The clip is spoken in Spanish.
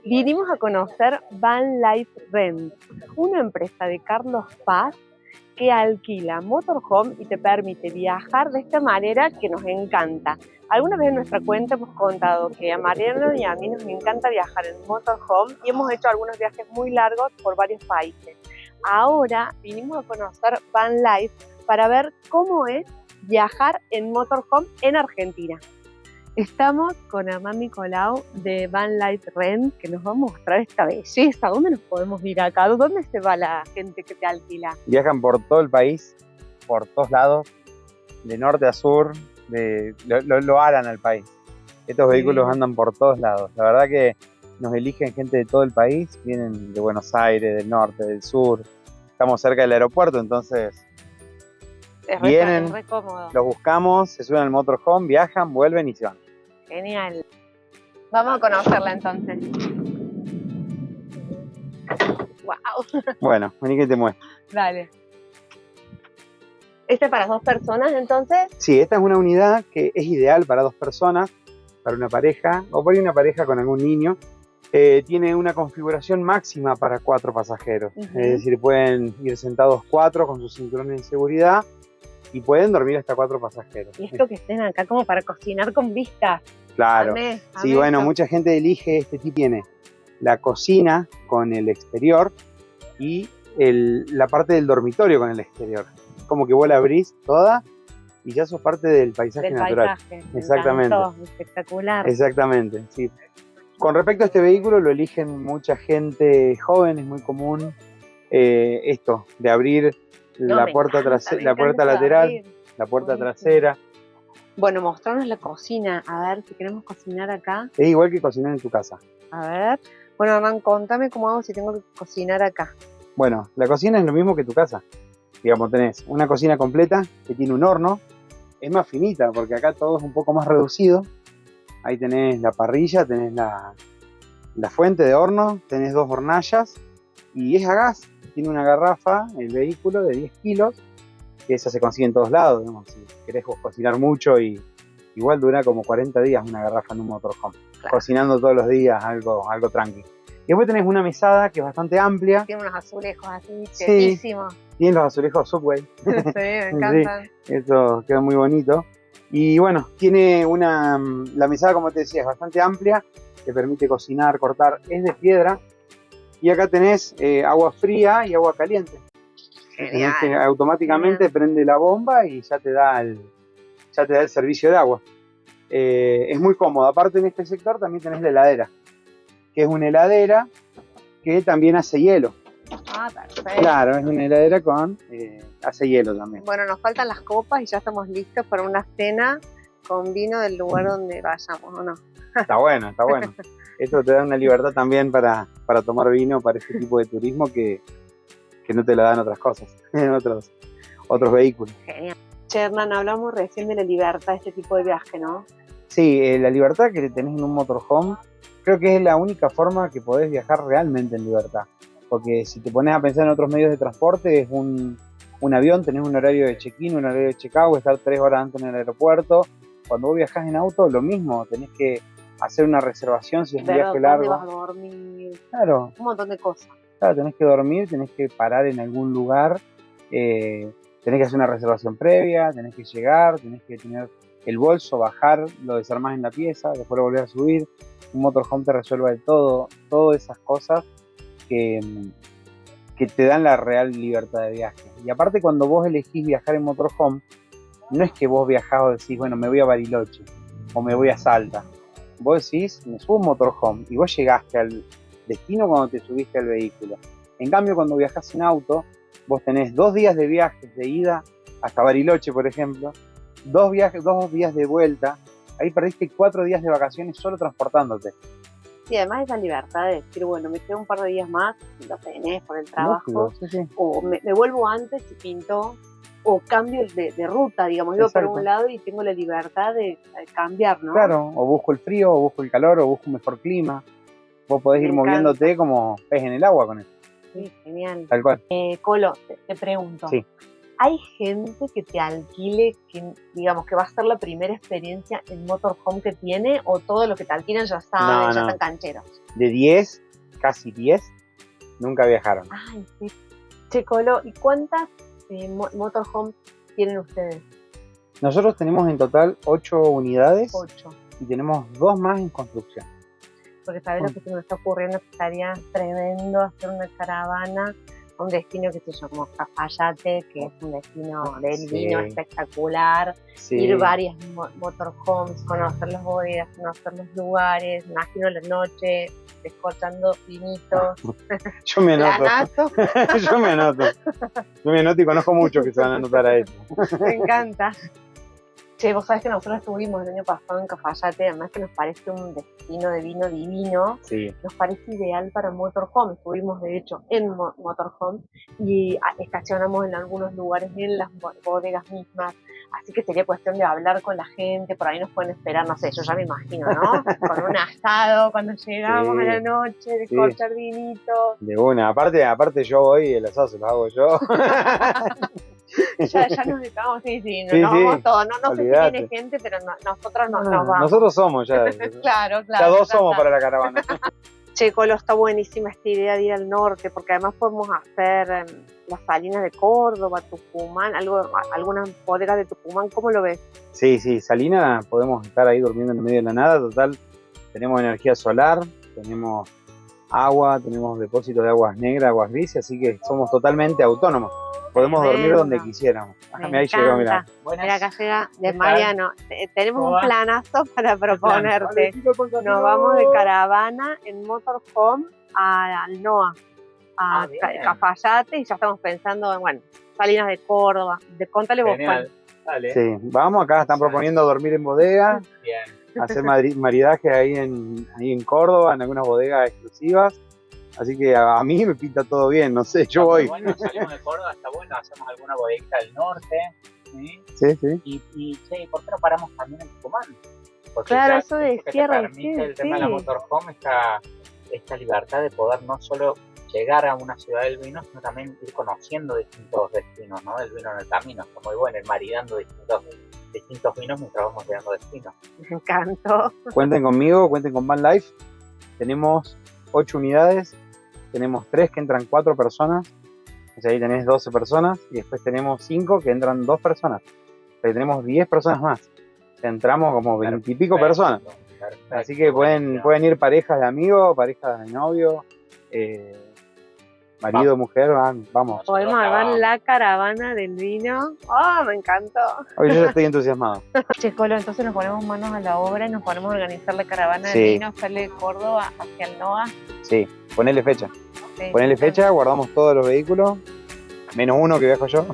Vinimos a conocer Van Life Rent, una empresa de Carlos Paz que alquila motorhome y te permite viajar de esta manera que nos encanta. Alguna vez en nuestra cuenta hemos contado que a Mariano y a mí nos encanta viajar en motorhome y hemos hecho algunos viajes muy largos por varios países. Ahora vinimos a conocer Van Life para ver cómo es viajar en motorhome en Argentina. Estamos con Hernán Nicolau de Van Life Rent, que nos va a mostrar esta belleza. ¿Dónde nos podemos ir acá? ¿Dónde se va la gente que te alquila? Viajan por todo el país, por todos lados, de norte a sur, lo aran al país. Estos vehículos andan por todos lados. La verdad que nos eligen gente de todo el país, vienen de Buenos Aires, del norte, del sur. Estamos cerca del aeropuerto, entonces vienen, re cómodo. Los buscamos, se suben al motorhome, viajan, vuelven y se van. Genial. Vamos a conocerla entonces. Wow. Bueno, vení que te muestro. Dale. ¿Este es para 2 personas entonces? Sí, esta es una unidad que es ideal para 2 personas, para una pareja, o por ahí una pareja con algún niño. Tiene una configuración máxima para 4 pasajeros. Es decir, pueden ir sentados 4 con sus cinturones de seguridad y pueden dormir hasta 4 pasajeros. Y esto que estén acá como para cocinar con vista. Claro. Sí, bueno, mucha gente elige este tipo. Tiene la cocina con el exterior y la parte del dormitorio con el exterior. Como que vos la abrís toda y ya sos parte del paisaje natural. Exactamente. Espectacular. Exactamente, sí. Con respecto a este vehículo, lo eligen mucha gente joven, es muy común esto de abrir la puerta lateral, la puerta trasera. Bueno, mostrarnos la cocina, a ver si queremos cocinar acá. Es igual que cocinar en tu casa. A ver, bueno, Hernán, contame cómo hago si tengo que cocinar acá. Bueno, la cocina es lo mismo que tu casa. Digamos, tenés una cocina completa que tiene un horno, es más finita porque acá todo es un poco más reducido. Ahí tenés la parrilla, tenés la fuente de horno, tenés 2 hornallas y es a gas. Tiene una garrafa, el vehículo, de 10 kilos, que esa se consigue en todos lados. Digamos, si querés cocinar mucho, y igual dura como 40 días una garrafa en un motorhome. Claro. Cocinando todos los días, algo tranqui. Y después tenés una mesada que es bastante amplia. Tiene unos azulejos así, chetísimos. Sí, tiene los azulejos Subway. Sí, me encantan. Sí, eso queda muy bonito. Y bueno, tiene la mesada, como te decía, es bastante amplia, te permite cocinar, cortar, es de piedra. Y acá tenés agua fría y agua caliente. Genial. Que automáticamente prende la bomba y ya te da el servicio de agua. Es muy cómodo. Aparte, en este sector también tenés la heladera, que es una heladera que también hace hielo. Ah, perfecto. Claro, es una heladera con hace hielo también. Bueno, nos faltan las copas y ya estamos listos para una cena con vino del lugar donde vayamos, ¿o no? Está bueno, está bueno. Esto te da una libertad también para tomar vino para este tipo de turismo que no te la dan otras cosas, en otros vehículos. Genial. Hernán, hablamos recién de la libertad de este tipo de viaje, ¿no? Sí, la libertad que tenés en un motorhome creo que es la única forma que podés viajar realmente en libertad. Porque si te pones a pensar en otros medios de transporte, es un avión, tenés un horario de check-in, un horario de check-out, estar 3 horas antes en el aeropuerto. Cuando vos viajás en auto, lo mismo, tenés que hacer una reservación si es un viaje largo. ¿Dónde vas a dormir? Claro. Un montón de cosas. Claro, tenés que dormir, tenés que parar en algún lugar, tenés que hacer una reservación previa, tenés que llegar, tenés que tener el bolso, bajar, lo desarmás en la pieza, después lo volvés a subir. Un motorhome te resuelve todas esas cosas que te dan la real libertad de viaje. Y aparte, cuando vos elegís viajar en motorhome, no es que vos viajás o decís, bueno, me voy a Bariloche o me voy a Salta. Vos decís, me subo a un motorhome y vos llegaste al destino cuando te subiste al vehículo. En cambio, cuando viajás en auto, vos tenés 2 días de viajes de ida hasta Bariloche, por ejemplo, 2 días de vuelta. Ahí perdiste 4 días de vacaciones solo transportándote. Sí, además esa libertad de decir, bueno, me quedo un par de días más, lo tenés por el trabajo, sí. O me vuelvo antes y pinto, o cambio de ruta, digamos, yo por un lado y tengo la libertad de cambiar, ¿no? Claro, o busco el frío, o busco el calor, o busco un mejor clima. Vos podés ir moviéndote como pez en el agua con eso. Sí, genial. Tal cual. Colo, te pregunto, sí. ¿Hay gente que te alquile, que digamos que va a ser la primera experiencia en motorhome que tiene, o todo lo que te alquilan ya saben, No, ya no. están cancheros? De 10, casi 10, nunca viajaron. Ay, sí. Che, Colo, ¿y cuántas motorhome tienen ustedes? Nosotros tenemos en total 8 unidades 8. y tenemos 2 más en construcción. Porque sabes lo que se me está ocurriendo, que estaría tremendo hacer una caravana a un destino que se llama Cafayate, que es un destino del vino espectacular. Sí. Ir varias motorhomes, conocer las bodegas, conocer los lugares, imagino la noche, descorchando vinitos. Yo me anoto. Planazo. Yo me anoto. Yo me anoto y conozco muchos que se van a anotar a eso. Me encanta. Che, vos sabés que nosotros estuvimos el año pasado en Cafayate, además que nos parece un destino de vino divino, Sí. nos parece ideal para motorhome. Estuvimos de hecho en motorhome y estacionamos en algunos lugares en las bodegas mismas, así que sería cuestión de hablar con la gente, por ahí nos pueden esperar, no sé, yo ya me imagino, ¿no? Con un asado cuando llegamos a la noche, descorchar vinitos. De una, aparte yo voy, el asado se lo hago yo. Ya nos estamos, nos vamos todos, no sé si viene gente, pero nosotros nos vamos. Nosotros somos ya. Claro. Ya 2 somos para la caravana. Che, Colo, está buenísima esta idea de ir al norte, porque además podemos hacer las salinas de Córdoba, Tucumán, algunas bodegas de Tucumán, ¿cómo lo ves? Sí, Salina, podemos estar ahí durmiendo en el medio de la nada, total, tenemos energía solar, tenemos agua, tenemos depósitos de aguas negras, aguas grises, así que somos totalmente autónomos. Podemos dormir donde quisiéramos. Ahí llegó, mirá. Mira, acá llega de Mariano. Tenemos un planazo para proponerte. Nos vamos de caravana en motorhome al NOA, a Cafayate, y ya estamos pensando en, salinas de Córdoba. Contale vos, Juan. Dale. Sí, vamos, acá están proponiendo dormir en bodega, hacer maridajes ahí en Córdoba, en algunas bodegas exclusivas. Así que a mí me pinta todo bien, no sé, yo voy. Bueno, salimos de Córdoba, está bueno, hacemos alguna bodeguita del norte, ¿sí? Sí. Y che, ¿por qué no paramos también en Tucumán? Porque claro, eso de que cierre, te permite el tema de la motorhome, esta libertad de poder no solo llegar a una ciudad del vino, sino también ir conociendo distintos destinos, ¿no? El vino en el camino, está muy bueno, ir maridando distintos vinos mientras vamos llegando a destinos. Me encantó. Cuenten conmigo, cuenten con Van Life. Tenemos 8 unidades, tenemos 3 que entran 4 personas, o sea, ahí tenés 12 personas, y después tenemos 5 que entran 2 personas, o sea, tenemos 10 personas más, o sea, entramos como 20 y pico personas, así que pueden ir parejas de amigos, parejas de novio, marido, mujer, vamos. Podemos armar la caravana del vino. ¡Oh, me encantó! Hoy yo ya estoy entusiasmado. Che, Colo, entonces nos ponemos manos a la obra y nos ponemos a organizar la caravana del vino, sale de Córdoba hacia el NOA. Sí, ponele fecha. Sí, Ponele fecha, guardamos todos los vehículos, menos uno que viajo yo.